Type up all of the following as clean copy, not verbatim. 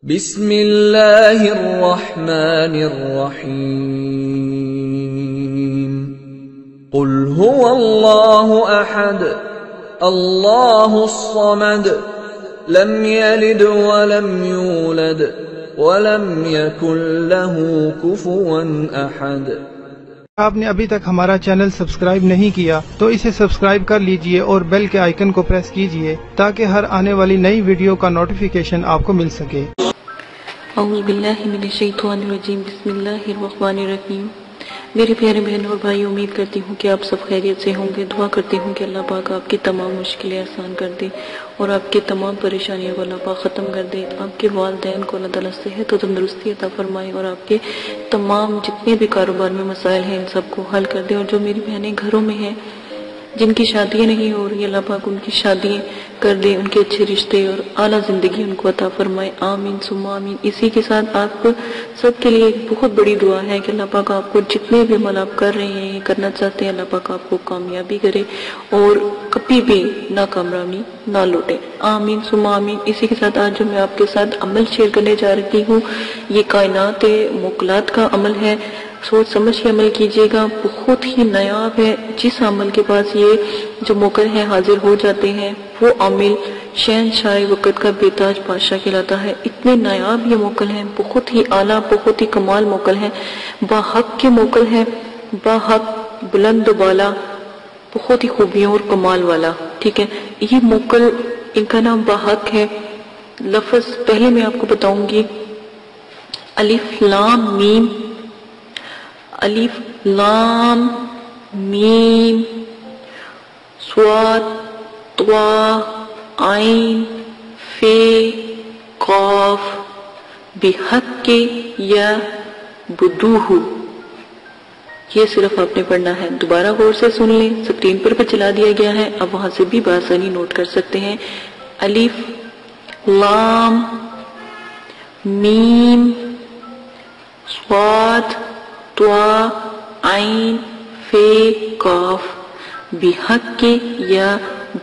بسم اللہ الرحمن الرحیم قل هو اللہ احد اللہ الصمد لم یلد ولم یولد ولم یکن له کفوا احد۔ آپ نے ابھی تک ہمارا چینل سبسکرائب نہیں کیا تو اسے سبسکرائب کر لیجئے اور بیل کے آئیکن کو پریس کیجئے تاکہ ہر آنے والی نئی ویڈیو کا نوٹیفیکیشن آپ کو مل سکے۔ اعوذ باللہ من الشیطان الرجیم، بسم اللہ الرحمن الرحیم۔ میرے پیارے بہن اور بھائی، امید کرتی ہوں کہ آپ سب خیریت سے ہوں گے۔ دعا کرتی ہوں کہ اللہ پاک آپ کی تمام مشکلیں آسان کر دے اور آپ کی تمام پریشانیوں کو اللہ پاک ختم کر دے۔ آپ کے والدین کو اللہ تعالیٰ صحت و تندرستی عطا فرمائے اور آپ کے تمام جتنے بھی کاروبار میں مسائل ہیں ان سب کو حل کر دے۔ اور جو میری بہنیں گھروں میں ہیں جن کی شادیاں نہیں ہو رہی، اللہ پاک ان کی شادیاں کر دے، ان کے اچھے رشتے اور اعلیٰ زندگی ان کو عطا فرمائے، آمین ثم آمین۔ اسی کے ساتھ آپ سب کے لیے ایک بہت بڑی دعا ہے کہ اللہ پاک آپ کو جتنے بھی عمل آپ کر رہے ہیں کرنا چاہتے ہیں، اللہ پاک آپ کو کامیابی کرے اور کبھی بھی ناکامیابی نہ لوٹے، آمین ثم آمین۔ اسی کے ساتھ آج جو میں آپ کے ساتھ عمل شیئر کرنے جا رہی ہوں یہ کائنات موکلات کا عمل ہے۔ سوچ سمجھ کے عمل کیجیے گا، بہت ہی نایاب ہے۔ جس عمل کے پاس یہ جو موکل ہیں حاضر ہو جاتے ہیں وہ عامل شہنشاہ وقت کا بے تاج بادشاہ کہلاتا ہے۔ اتنے نایاب یہ موکل ہیں، بہت ہی اعلیٰ بہت ہی کمال موکل ہیں، باحق کے موکل ہیں، باحق بلند و بالا، بہت ہی خوبیوں اور کمال والا۔ ٹھیک ہے، یہ موکل ان کا نام باحق ہے۔ لفظ پہلے میں آپ کو بتاؤں گی، الف لام میم، الف لام میم صاد طوا عین فے قاف بحق یا بدوہ۔ یہ صرف آپ نے پڑھنا ہے، دوبارہ غور سے سن لیں، سکرین پر بھی چلا دیا گیا ہے، اب وہاں سے بھی بآسانی نوٹ کر سکتے ہیں۔ الف لام میم صاد طوا عین فے قاف بحق یا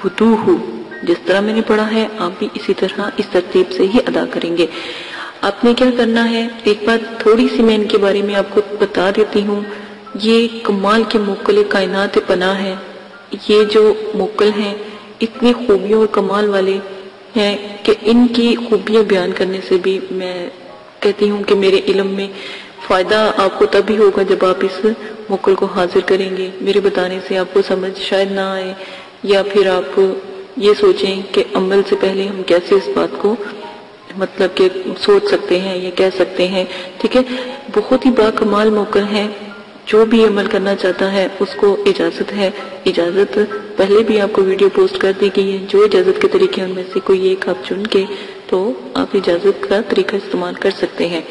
بدوہ۔ جس طرح میں نے پڑھا ہے آپ بھی اسی طرح اس ترتیب سے ہی ادا کریں گے۔ آپ نے کیا کرنا ہے، ایک بات تھوڑی سی میں ان کے بارے میں آپ کو بتا دیتی ہوں۔ یہ کمال کے موکل کائنات پناہ ہے۔ یہ جو موکل ہیں اتنی خوبیوں اور کمال والے ہیں کہ ان کی خوبیاں بیان کرنے سے بھی میں کہتی ہوں کہ میرے علم میں فائدہ آپ کو تب ہی ہوگا جب آپ اس موکل کو حاضر کریں گے۔ میرے بتانے سے آپ کو سمجھ شاید نہ آئے، یا پھر آپ یہ سوچیں کہ عمل سے پہلے ہم کیسے اس بات کو مطلب کہ سوچ سکتے ہیں یا کہہ سکتے ہیں۔ ٹھیک ہے، بہت ہی باکمال موکل ہے، جو بھی عمل کرنا چاہتا ہے اس کو اجازت ہے۔ اجازت پہلے بھی آپ کو ویڈیو پوسٹ کر دی گئی ہے، جو اجازت کے طریقے ان میں سے کوئی ایک آپ چن کے تو آپ اجازت کا طریقہ استعمال کر سکتے ہیں۔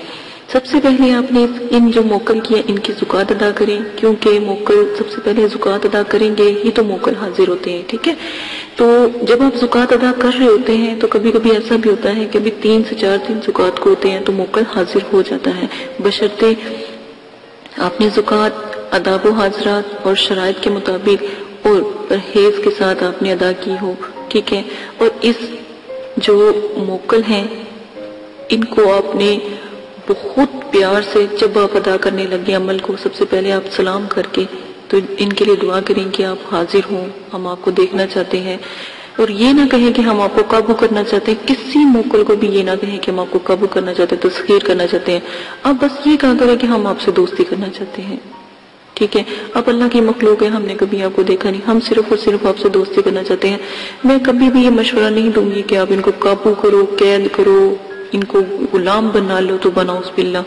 سب سے پہلے آپ نے ان جو موکل کیا ان کی زکوٰۃ ادا کریں، کیونکہ موکل سب سے پہلے زکوٰۃ ادا کریں گے ہی تو موکل حاضر ہوتے ہیں۔ ٹھیک ہے، تو جب آپ زکوٰۃ ادا کر رہے ہوتے ہیں تو کبھی کبھی ایسا بھی ہوتا ہے کہ 3 سے 4 دن زکوٰۃ کو ہوتے ہیں تو موکل حاضر ہو جاتا ہے، بشرطے آپ نے زکوٰۃ آداب و حاضرات اور شرائط کے مطابق اور پرہیز کے ساتھ آپ نے ادا کی ہو۔ ٹھیک ہے، اور اس جو موکل ہیں ان کو آپ نے بہت پیار سے جب آپ ادا کرنے لگے عمل کو، سب سے پہلے آپ سلام کر کے تو ان کے لیے دعا کریں کہ آپ حاضر ہوں، ہم آپ کو دیکھنا چاہتے ہیں، اور یہ نہ کہیں کہ ہم آپ کو قابو کرنا چاہتے ہیں۔ کسی موکل کو بھی یہ نہ کہیں کہ ہم آپ کو قابو کرنا چاہتے ہیں، تسخیر کرنا چاہتے ہیں۔ اب بس یہ کہا کریں کہ ہم آپ سے دوستی کرنا چاہتے ہیں۔ ٹھیک ہے، اب اللہ کی مخلوق ہے، ہم نے کبھی آپ کو دیکھا نہیں، ہم صرف اور صرف آپ سے دوستی کرنا چاہتے ہیں۔ میں کبھی بھی یہ مشورہ نہیں دوں گی کہ آپ ان کو قابو کرو، قید کرو، ان کو غلام بنا لو تو بناؤ باللہ۔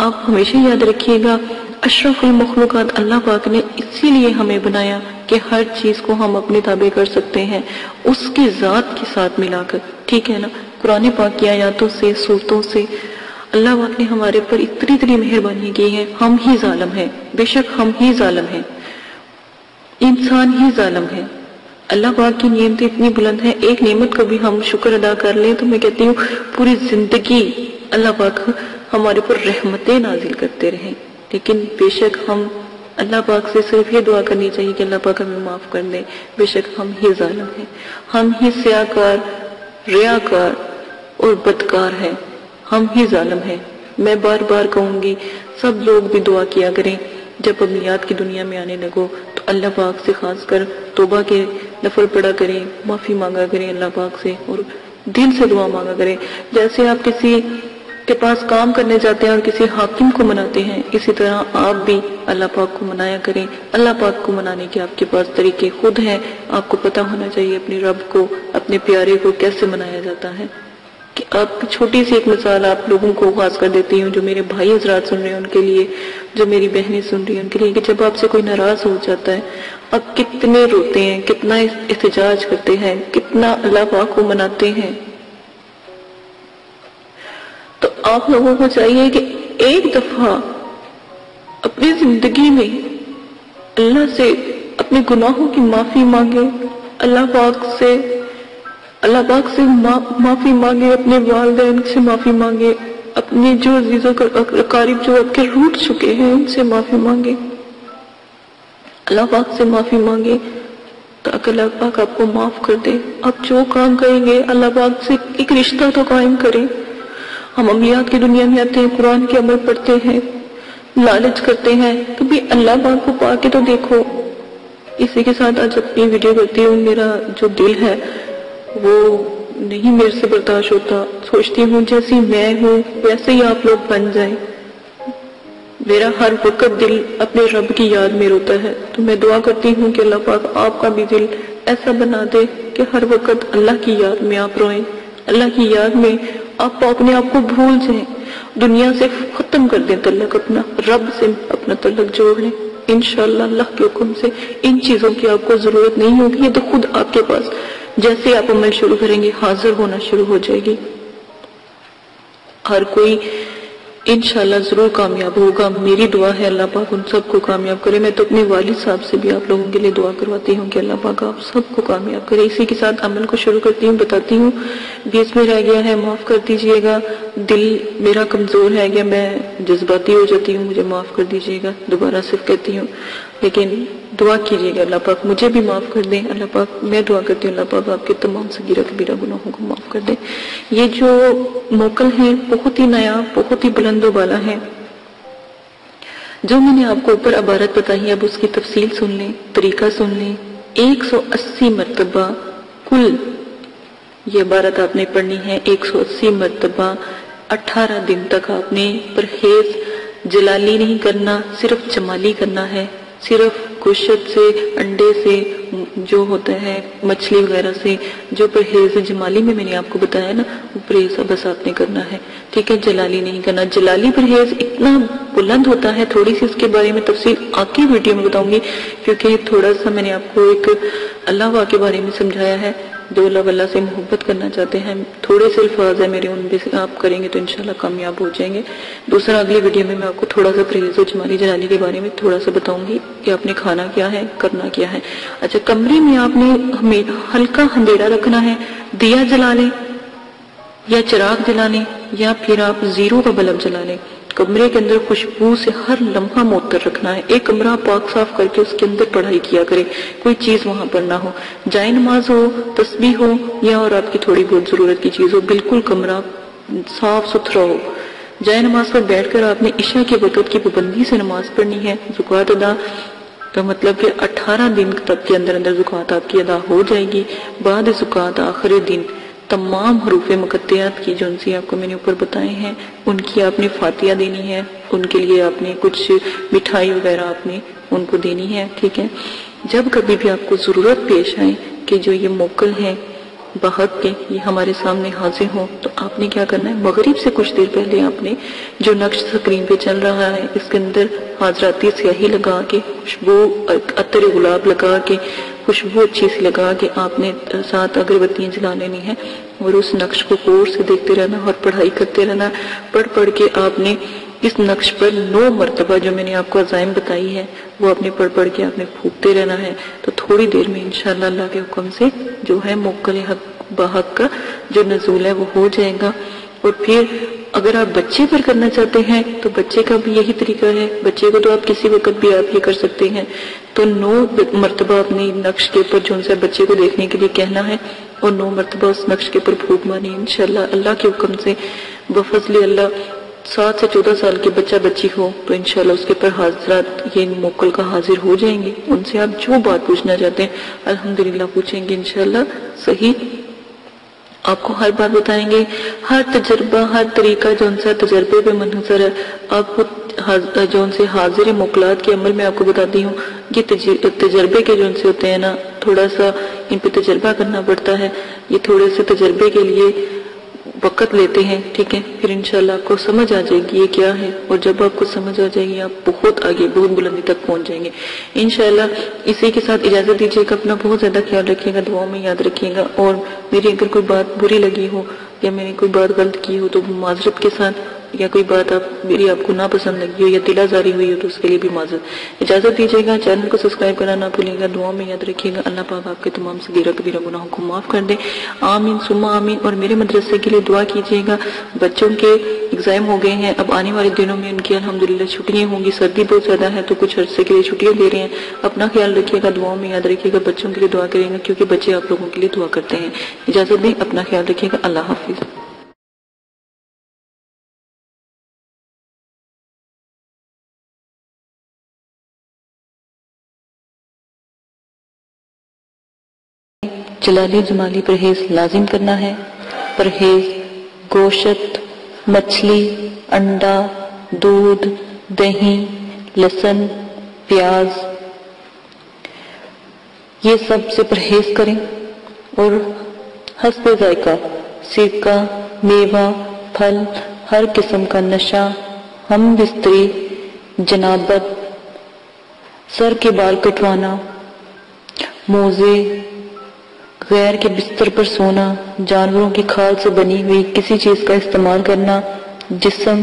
آپ ہمیشہ یاد رکھیے گا، اشرف المخلوقات اللہ پاک نے اسی لیے ہمیں بنایا کہ ہر چیز کو ہم اپنے تابع کر سکتے ہیں اس کی ذات کے ساتھ ملا کر۔ ٹھیک ہے نا، قرآن پاک کی آیاتوں سے صورتوں سے اللہ پاک نے ہمارے پر اتنی مہربانی کی ہے۔ ہم ہی ظالم ہیں، بے شک ہم ہی ظالم ہیں، انسان ہی ظالم ہے۔ اللہ پاک کی نعمتیں اتنی بلند ہیں، ایک نعمت کو بھی ہم شکر ادا کر لیں تو میں کہتی ہوں پوری زندگی اللہ پاک ہمارے پر رحمتیں نازل کرتے رہیں۔ لیکن بے شک ہم اللہ پاک سے صرف یہ دعا کرنی چاہیے کہ اللہ پاک ہمیں معاف کر دے، بے شک ہم ہی ظالم ہیں، ہم ہی سیاکار، ریاکار اور بدکار ہیں، ہم ہی ظالم ہیں۔ میں بار بار کہوں گی سب لوگ بھی دعا کیا کریں، جب عملیات کی دنیا میں آنے لگو تو اللہ پاک سے خاص کر توبہ کے نفل پڑھا کریں، معافی مانگا کریں اللہ پاک سے، اور دل سے دعا مانگا کریں۔ جیسے آپ کسی کے پاس کام کرنے جاتے ہیں اور کسی حاکم کو مناتے ہیں، اسی طرح آپ بھی اللہ پاک کو منایا کریں۔ اللہ پاک کو منانے کے آپ کے پاس طریقے خود ہیں، آپ کو پتہ ہونا چاہیے اپنے رب کو، اپنے پیارے کو کیسے منایا جاتا ہے۔ کہ آپ کی چھوٹی سی ایک مثال آپ لوگوں کو خاص کر دیتی ہوں، جو میرے بھائی حضرات سن رہے ہیں ان کے لیے، جو میری بہنیں سن رہی ہیں ان کے لیے، کہ جب آپ سے کوئی ناراض ہو جاتا ہے آپ کتنے روتے ہیں، کتنا احتجاج کرتے ہیں، کتنا اللہ پاک کو مناتے ہیں۔ تو آپ لوگوں کو چاہیے کہ ایک دفعہ اپنی زندگی میں اللہ سے اپنے گناہوں کی معافی مانگے، اللہ پاک سے معافی مانگے، اپنے والدین سے معافی مانگے، اپنے جو عزیزوں اقارب جو آپ کے روٹ چکے ہیں ان سے معافی مانگے، اللہ پاک سے معافی مانگے تاکہ اللہ پاک آپ کو معاف کر دے۔ آپ جو کام کریں گے اللہ پاک سے ایک رشتہ تو قائم کریں۔ ہم عملیات کی دنیا میں آتے ہیں، قرآن کے عمل پڑھتے ہیں، لالچ کرتے ہیں، کبھی اللہ پاک کو پا کے تو دیکھو۔ اسی کے ساتھ آج اپنی ویڈیو کرتی ہوں، میرا جو دل ہے وہ نہیں میرے سے برداشت ہوتا، سوچتی ہوں جیسی میں ہوں ویسے ہی آپ لوگ بن جائیں۔ میرا ہر وقت دل اپنے رب کی یاد میں روتا ہے، تو میں دعا کرتی ہوں کہ اللہ پاک آپ کا بھی دل ایسا بنا دے کہ ہر وقت اللہ کی یاد میں آپ روئیں، اللہ کی یاد میں آپ اپنے آپ کو بھول جائیں، دنیا سے ختم کر دیں تعلق اپنا، رب سے اپنا تعلق جوڑ لیں۔ انشاءاللہ اللہ کے حکم سے ان چیزوں کی آپ کو ضرورت نہیں ہوگی، یہ تو خود آپ کے پاس جیسے آپ عمل شروع کریں گے حاضر ہونا شروع ہو جائے گی۔ ہر کوئی انشاءاللہ ضرور کامیاب ہوگا، میری دعا ہے اللہ پاک ان سب کو کامیاب کرے۔ میں تو اپنے والد صاحب سے بھی آپ لوگوں کے لیے دعا کرواتی ہوں کہ اللہ پاک آپ سب کو کامیاب کرے۔ اسی کے ساتھ عمل کو شروع کرتی ہوں، بتاتی ہوں بیچ میں رہ گیا ہے معاف کر دیجئے گا، دل میرا کمزور ہے گیا، میں جذباتی ہو جاتی ہوں، مجھے معاف کر دیجئے گا، دوبارہ صرف کہتی ہوں، لیکن دعا کیجئے گا اللہ پاک مجھے بھی معاف کر دیں۔ اللہ پاک میں دعا کرتی ہوں اللہ پاک آپ کے تمام صغیرہ کبیرہ گناہوں کو معاف کر دیں۔ یہ جو موکل ہیں بہت ہی نیا، بہت ہی بلند و بالا ہے، جو میں نے آپ کو اوپر عبارت بتائی ہے اب اس کی تفصیل سن لیں، طریقہ سن لیں۔ 180 مرتبہ کل یہ عبارت آپ نے پڑھنی ہے، 180 مرتبہ 18 دن تک آپ نے پرہیز جلالی نہیں کرنا، صرف جمالی کرنا ہے، صرف گوشت سے، انڈے سے، جو ہوتا ہے مچھلی وغیرہ سے، جو پرہیز جمالی میں نے آپ کو بتایا نا وہ پرہیز بس آپ نے کرنا ہے، ٹھیک ہے، جلالی نہیں کرنا۔ جلالی پرہیز اتنا بلند ہوتا ہے، تھوڑی سی اس کے بارے میں تفصیل آگے ویڈیو میں بتاؤں گی، کیونکہ تھوڑا سا میں نے آپ کو ایک اللہ کے بارے میں سمجھایا ہے، جو لوگ اللہ سے محبت کرنا چاہتے ہیں، تھوڑے سے الفاظ ہیں میرے، ان پہ آپ کریں گے تو انشاءاللہ کامیاب ہو جائیں گے۔ دوسرا اگلی ویڈیو میں آپ کو تھوڑا سا پرہیز و جمالی جلالی کے بارے میں تھوڑا سا بتاؤں گی کہ آپ نے کھانا کیا ہے، کرنا کیا ہے۔ اچھا، کمرے میں آپ نے ہلکا اندھیرا رکھنا ہے، دیا جلا لیں یا چراغ جلا لیں یا پھر آپ زیرو کا بلب جلا لیں۔ کمرے کے اندر خوشبو سے ہر لمحہ معطر رکھنا ہے، ایک کمرہ پاک صاف کر کے اس کے اندر پڑھائی کیا کرے، کوئی چیز وہاں پر نہ ہو، جائے نماز ہو، تسبیح ہو یا اور آپ کی تھوڑی بہت ضرورت کی چیز ہو، بالکل کمرہ صاف ستھرا ہو۔ جائے نماز پر بیٹھ کر آپ نے عشاء کے وقت کی پابندی سے نماز پڑھنی ہے، زکوٰۃ ادا کا مطلب کہ 18 دن تک کے اندر زکوٰۃ آپ کی ادا ہو جائے گی۔ بعد زکوٰۃ آخری دن تمام حروف مقطعات کی جو ان سے آپ کو میں نے اوپر بتائے ہیں ان کی آپ نے فاتحہ دینی ہے، ان کے لیے آپ نے کچھ مٹھائی وغیرہ آپ نے ان کو دینی ہے، ٹھیک ہے۔ جب کبھی بھی آپ کو ضرورت پیش آئے کہ جو یہ موکل ہیں بحق کے یہ ہمارے سامنے حاضر ہوں تو آپ نے کیا کرنا ہے، مغرب سے کچھ دیر پہلے آپ نے جو نقش سکرین پہ چل رہا ہے اس کے اندر حاضراتی سیاہی لگا کے، خوشبو عطر گلاب لگا کے، خوشبو اچھی سی لگا کے آپ نے ساتھ اگربتیاں جلا لینی ہے اور اس نقش کو غور سے دیکھتے رہنا اور پڑھائی کرتے رہنا۔ پڑھ کے آپ نے اس نقش پر 9 مرتبہ جو میں نے آپ کو عزائم بتائی ہے وہ آپ نے پڑھ کے آپ نے پھونکتے رہنا ہے، تو تھوڑی دیر میں انشاءاللہ اللہ کے حکم سے جو ہے موکل حق بحق کا جو نزول ہے وہ ہو جائے گا۔ اور پھر اگر آپ بچے پر کرنا چاہتے ہیں تو بچے کا بھی یہی طریقہ ہے، بچے کو تو آپ کسی وقت بھی آپ یہ کر سکتے ہیں، تو 9 مرتبہ اپنے نقش کے اوپر جو ان سے بچے کو دیکھنے کے لیے کہنا ہے اور 9 مرتبہ اس نقش کے اوپر پھونک ماریں. انشاءاللہ اللہ کے حکم سے بفضل اللہ 7 سے 14 سال کے بچہ بچی ہو تو انشاءاللہ اس کے پر حضرات یہ موکل کا حاضر ہو جائیں گے. ان سے آپ جو بات پوچھنا چاہتے ہیں الحمدللہ پوچھیں گے انشاءاللہ صحیح آپ کو ہر بات بتائیں گے. ہر تجربہ ہر طریقہ جو ان سے تجربے پہ منحصر ہے. آپ کو جو ان سے حاضر موکلات کے عمل میں آپ کو بتاتی ہوں یہ تجربے کے جو ان سے ہوتے ہیں نا تھوڑا سا ان پہ تجربہ کرنا پڑتا ہے. یہ تھوڑے سے تجربے کے لیے وقت لیتے ہیں. ٹھیک ہے پھر انشاءاللہ آپ کو سمجھ آ جائے گی یہ کیا ہے اور جب آپ کو سمجھ آ جائے گی آپ بہت آگے بہت بلندی تک پہنچ جائیں گے انشاءاللہ. اسی کے ساتھ اجازت دیجیے کہ اپنا بہت زیادہ خیال رکھیے گا, دعاؤں میں یاد رکھیے گا. اور میری اگر کوئی بات بری لگی ہو یا میں نے کوئی بات غلط کی ہو تو معذرت کے ساتھ, یا کوئی بات میری آپ کو ناپسند لگی ہو یا دل آزاری ہوئی ہو تو اس کے لیے بھی معذرت. اجازت دیجیے گا. چینل کو سبسکرائب کرنا نہ بھولیں گا. دعاؤں میں یاد رکھیے گا. اللہ پاک آپ کے تمام صغیرہ کبیرہ گناہوں کو معاف کر دے. آمین ثم آمین. اور میرے مدرسے کے لیے دعا کیجیے گا. بچوں کے ایگزام ہو گئے ہیں, اب آنے والے دنوں میں ان کی الحمدللہ چھٹیاں ہوں گی. سردی بہت زیادہ ہے تو کچھ عرصے کے لیے چھٹیاں دے رہے ہیں. اپنا خیال رکھیے گا. دعاؤں میں یاد رکھیے گا. بچوں کے لیے دعا کریں گا کیونکہ بچے آپ لوگوں کے لیے دعا کرتے ہیں. اجازت دیں. اپنا خیال رکھیے گا. اللہ حافظ. جلالی جمالی پرہیز لازم کرنا ہے. پرہیز گوشت, مچھلی, انڈا, دودھ, دہی, لہسن, پیاز یہ سب سے پرہیز کریں. اور حسب ذائقہ سرکہ, میوہ, پھل, ہر قسم کا نشہ, ہم بستری, جنابت, سر کے بال کٹوانا, موزے, غیر کے بستر پر سونا, جانوروں کی کھال سے بنی ہوئی کسی چیز کا استعمال کرنا, جسم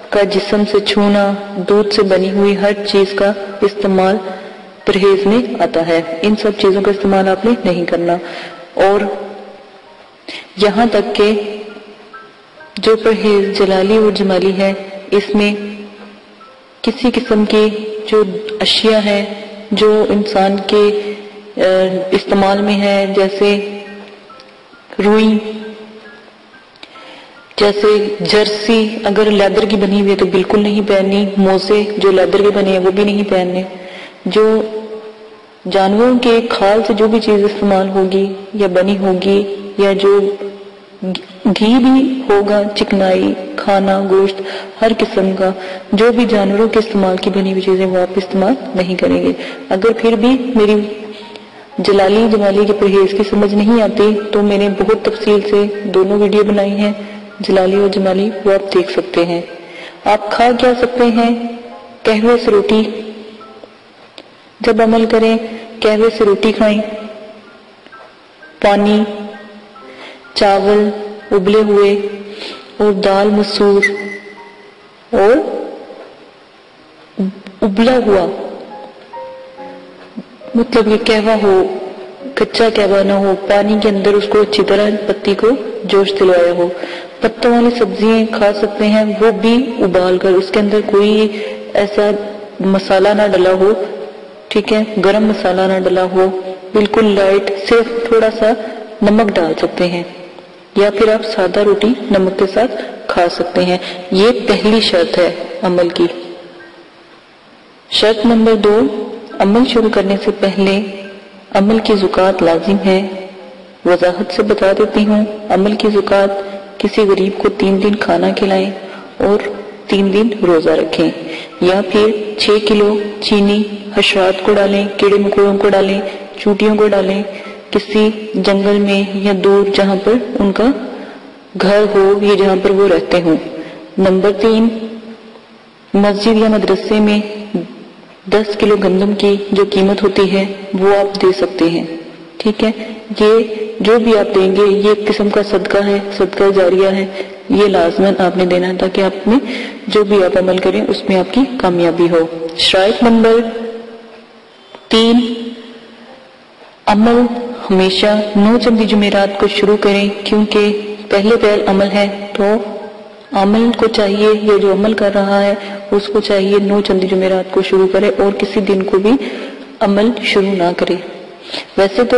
کا جسم سے چھونا, دودھ سے بنی ہوئی ہر چیز کا استعمال پرہیز میں آتا ہے. ان سب چیزوں کا استعمال آپ نے نہیں کرنا. اور یہاں تک کہ جو پرہیز جلالی اور جمالی ہے اس میں کسی قسم کی جو اشیاء ہیں جو انسان کے استعمال میں ہے, جیسے روئی, جیسے جرسی اگر لیدر کی بنی ہوئی ہے تو بالکل نہیں پہننی. موزے جو لیدر کے بنے ہیں وہ بھی نہیں پہننے. جو جانوروں کے کھال سے جو بھی چیز استعمال ہوگی یا بنی ہوگی یا جو گھی بھی ہوگا, چکنائی, کھانا, گوشت, ہر قسم کا جو بھی جانوروں کے استعمال کی بنی ہوئی چیزیں وہ آپ استعمال نہیں کریں گے. اگر پھر بھی میری جلالی جمالی کے پرہیز کی سمجھ نہیں آتی تو میں نے بہت تفصیل سے دونوں ویڈیو بنائی ہیں جلالی اور جمالی, وہ آپ دیکھ سکتے ہیں. آپ کھا کیا سکتے ہیں؟ قہوے سے روٹی. جب عمل کریں قہوے سے روٹی کھائیں, پانی, چاول ابلے ہوئے اور دال مسور اور ابلا ہوا, مطلب یہ قہوہ ہو, کچا قہوہ نہ ہو, پانی کے اندر اس کو اچھی طرح پتی کو جوش دلوایا ہو. پتوں والی سبزیاں کھا سکتے ہیں, وہ بھی ابال کر, اس کے اندر کوئی ایسا مسالہ نہ ڈلا ہو, ٹھیک ہے, گرم مسالہ نہ ڈلا ہو, بالکل لائٹ, صرف تھوڑا سا نمک ڈال سکتے ہیں, یا پھر آپ سادہ روٹی نمک کے ساتھ کھا سکتے ہیں. یہ پہلی شرط ہے عمل کی. شرط نمبر 2, عمل شروع کرنے سے پہلے عمل کی زکوٰۃ لازم ہے. وضاحت سے بتا دیتی ہوں. عمل کی زکوٰۃ کسی غریب کو 3 دن کھانا کھلائیں اور 3 دن روزہ رکھیں, یا پھر 6 کلو چینی حشرات کو ڈالیں, کیڑے مکوڑوں کو ڈالیں, چوٹیوں کو ڈالیں, کسی جنگل میں یا دور جہاں پر ان کا گھر ہو یا جہاں پر وہ رہتے ہوں. نمبر 3, مسجد یا مدرسے میں 10 کلو گندم کی جو قیمت ہوتی ہے وہ آپ دے سکتے ہیں. ٹھیک ہے, یہ جو بھی آپ دیں گے یہ ایک قسم کا صدقہ ہے, صدقہ جاریہ ہے. یہ لازماً آپ نے دینا ہے تاکہ آپ میں جو بھی آپ عمل کریں اس میں آپ کی کامیابی ہو. شرائط نمبر 3, عمل ہمیشہ 9 چندی جمعرات کو شروع کریں, کیونکہ پہلے پہل عمل ہے تو عمل کو چاہیے, یہ جو عمل کر رہا ہے اس کو چاہیے 9 چندی جمعرات کو شروع کرے اور کسی دن کو بھی عمل شروع نہ کرے. ویسے تو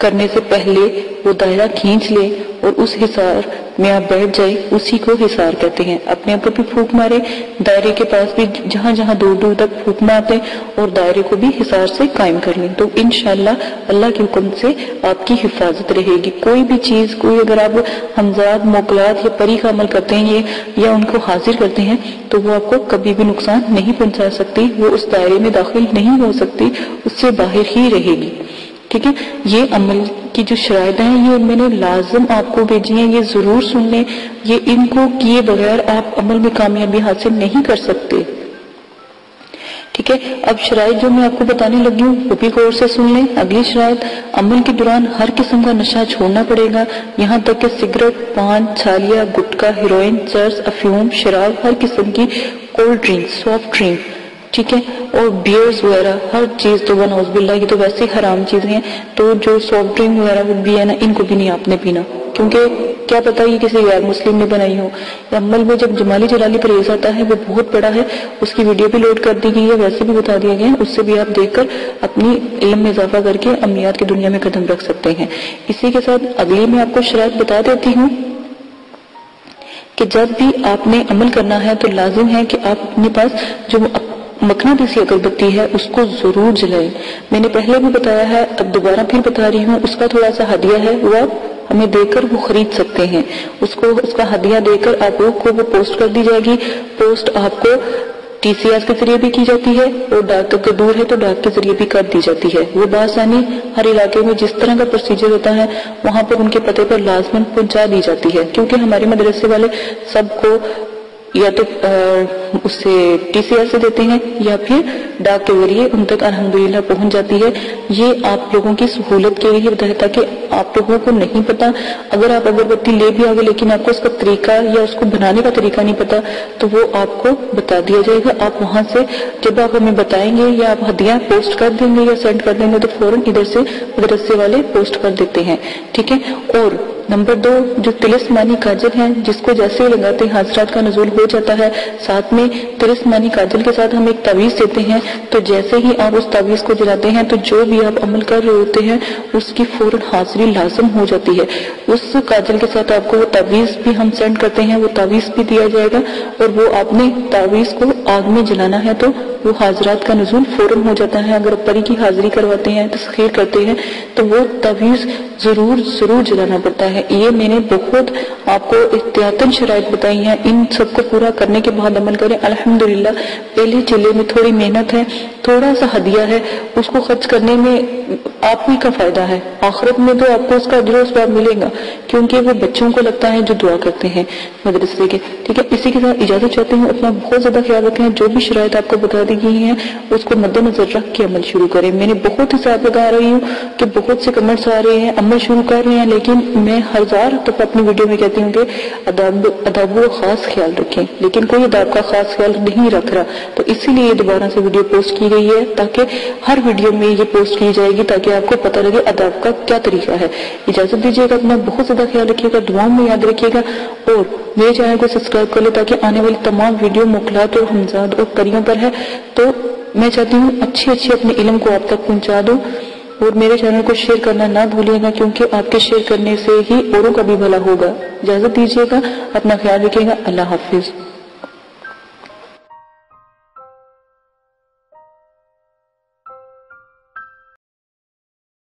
کرنے سے پہلے وہ دائرہ کھینچ لے اور اس حصار میں آپ بیٹھ جائے، اسی کو حصار کہتے ہیں۔ اپنے اوپر بھی پھونک مارے، دائرے کے پاس بھی جہاں جہاں دور دور تک پھونک مارتے اور دائرے کو بھی حصار سے قائم کر لیں، تو انشاءاللہ اللہ کے حکم سے آپ کی حفاظت رہے گی۔ کوئی بھی چیز، کوئی اگر آپ ہمزاد، موکلات یا پری کا عمل کرتے ہیں یا ان کو حاضر کرتے ہیں تو وہ آپ کو کبھی بھی نقصان نہیں پہنچا سکتی، وہ اس دائرے میں داخل نہیں ہو سکتی، اس سے باہر ہی رہے گی۔ ٹھیک ہے، یہ عمل کی جو شرائط ہیں یہ میں نے لازم آپ کو بھیجی ہیں، یہ ضرور سن لیں، یہ ان کو کیے بغیر آپ عمل میں کامیابی حاصل نہیں کر سکتے۔ ٹھیک ہے، اب شرائط جو میں آپ کو بتانے لگی ہوں وہ بھی غور سے سن لیں۔ اگلی شرائط، عمل کے دوران ہر قسم کا نشہ چھوڑنا پڑے گا، یہاں تک کہ سگریٹ، پان، چھالیا، گٹکا، ہیروئن، چرس، افیون، شراب، ہر قسم کی کولڈ ڈرنک، سافٹ ڈرنک، ٹھیک ہے، اور بیئرز وغیرہ ہر چیز، تو نعوذ باللہ یہ تو ویسے حرام چیزیں ہیں، تو جو سافٹ ڈرنک وغیرہ بھی ہے نا، ان کو بھی نہیں آپ نے پینا، کیونکہ کیا پتہ یہ کسی غیر مسلم نے بنائی ہو۔ عمل میں جب جمالی جلالی پرہیز آتا ہے وہ بہت بڑا ہے، اس کی ویڈیو بھی لوڈ کر دی گئی ہے، ویسے بھی بتا دیا گیا ہے، اس سے بھی آپ دیکھ کر اپنی علم میں اضافہ کر کے عملیات کی دنیا میں قدم رکھ سکتے ہیں۔ اسی کے ساتھ اگلی میں آپ کو شرائط بتا دیتی ہوں کہ جب بھی آپ نے عمل کرنا ہے تو لازم ہے کہ آپ اپنے پاس جو مقناطیسی اگربتی ہے اس کو ضرور جلائیں۔ میں نے پہلے بھی بتایا ہے، اب دوبارہ پھر بتا رہی ہوں، اس کا تھوڑا سا ہدیہ ہے، وہ آپ ہمیں دے کر وہ خرید سکتے ہیں، اس کا ہدیہ دے کر آپ لوگ کو وہ پوسٹ کر دی جائے گی۔ پوسٹ آپ کو ٹی سی ایس کے ذریعے بھی کی جاتی ہے اور ڈاک اگر دور ہے تو ڈاک کے ذریعے بھی کر دی جاتی ہے۔ وہ بآسانی ہر علاقے میں جس طرح کا پروسیجر ہوتا ہے وہاں پر ان کے پتے پر لازماً پہنچا دی جاتی ہے، کیونکہ ہمارے مدرسے والے سب کو یا تو اس سے ٹی سی ایس سے دیتے ہیں یا پھر ڈاک کے ذریعے ان تک الحمدللہ پہنچ جاتی ہے۔ یہ آپ لوگوں کی سہولت کے لیے بتایا تاکہ آپ لوگوں کو نہیں پتا، اگر آپ اگربتی لے بھی آگے لیکن آپ کو اس کا طریقہ یا اس کو بنانے کا طریقہ نہیں پتا تو وہ آپ کو بتا دیا جائے گا۔ آپ وہاں سے جب آپ ہمیں بتائیں گے یا آپ ہدیہ پوسٹ کر دیں گے یا سینڈ کر دیں گے تو فوراً ادھر سے مدرسے والے پوسٹ کر دیتے ہیں، ٹھیک ہے۔ اور نمبر 2، جو طلسمانی کاجل ہے جس کو جیسے ہی لگاتے ہیں حاضرات کا نزول ہو جاتا ہے، ساتھ میں طلسمانی کاجل کے ساتھ ہم ایک تعویذ دیتے ہیں، تو جیسے ہی آپ اس تعویذ کو جلاتے ہیں تو جو بھی آپ عمل کر رہے ہوتے ہیں اس کی فوراً حاضری لازم ہو جاتی ہے۔ اس کاجل کے ساتھ آپ کو وہ تعویذ بھی ہم سینڈ کرتے ہیں، وہ تعویذ بھی دیا جائے گا، اور وہ آپ نے تعویذ کو آگ میں جلانا ہے تو وہ حاضرات کا نزول فوراً ہو جاتا ہے۔ اگر پری کی حاضری کرواتے ہیں، تسخیر کرتے ہیں تو وہ تعویذ ضرور جلانا پڑتا ہے۔ یہ میں نے بہت آپ کو احتیاطاً شرائط بتائی ہیں، ان سب کو پورا کرنے کے بعد عمل کریں۔ الحمدللہ پہلے چلے میں تھوڑی محنت ہے، تھوڑا سا ہدیہ ہے، اس کو خرچ کرنے میں آپ ہی کا فائدہ ہے، آخرت میں تو آپ کو اس کا اجر و ثواب ملے گا، کیونکہ وہ بچوں کو لگتا ہے جو دعا کرتے ہیں مدرسے کے، ٹھیک ہے۔ اسی کے ساتھ اجازت چاہتے ہیں، اپنا بہت زیادہ خیال رکھیں، جو بھی شرائط آپ کو بتا دی گئی ہیں اس کو مد نظر رکھ کے عمل شروع کریں۔ میں نے بہت حساب لگا رہی ہوں کہ بہت سے کمنٹس آ رہے ہیں، عمل شروع کر رہے ہیں، لیکن میں ہزار دفعہ اپنی ویڈیو میں کہتی ہوں کہ اداب کا خاص خیال رکھیں، لیکن کوئی اداب کا خاص خیال نہیں رکھ رہا، تو اسی لیے دوبارہ سے ویڈیو پوسٹ کی گئی ہے تاکہ ہر ویڈیو میں یہ پوسٹ کی جائے گی تاکہ آپ کو پتہ لگے اداب کا کیا طریقہ ہے۔ اجازت دیجیے گا، اپنا بہت زیادہ خیال رکھیے گا، دعاؤں میں یاد رکھیے گا، اور میرے چینل کو سبسکرائب کر لیں تاکہ آنے والی تمام ویڈیو موکلات اور ہمزاد اور پریوں پر ہے، تو میں چاہتی ہوں اچھی اپنے علم کو آپ تک پہنچا دوں، اور میرے چینل کو شیئر کرنا نہ بھولیے گا، کیونکہ آپ کے شیئر کرنے سے ہی اوروں کا بھی بھلا ہوگا۔ اجازت دیجیے گا، اپنا خیال رکھیے گا، اللہ حافظ۔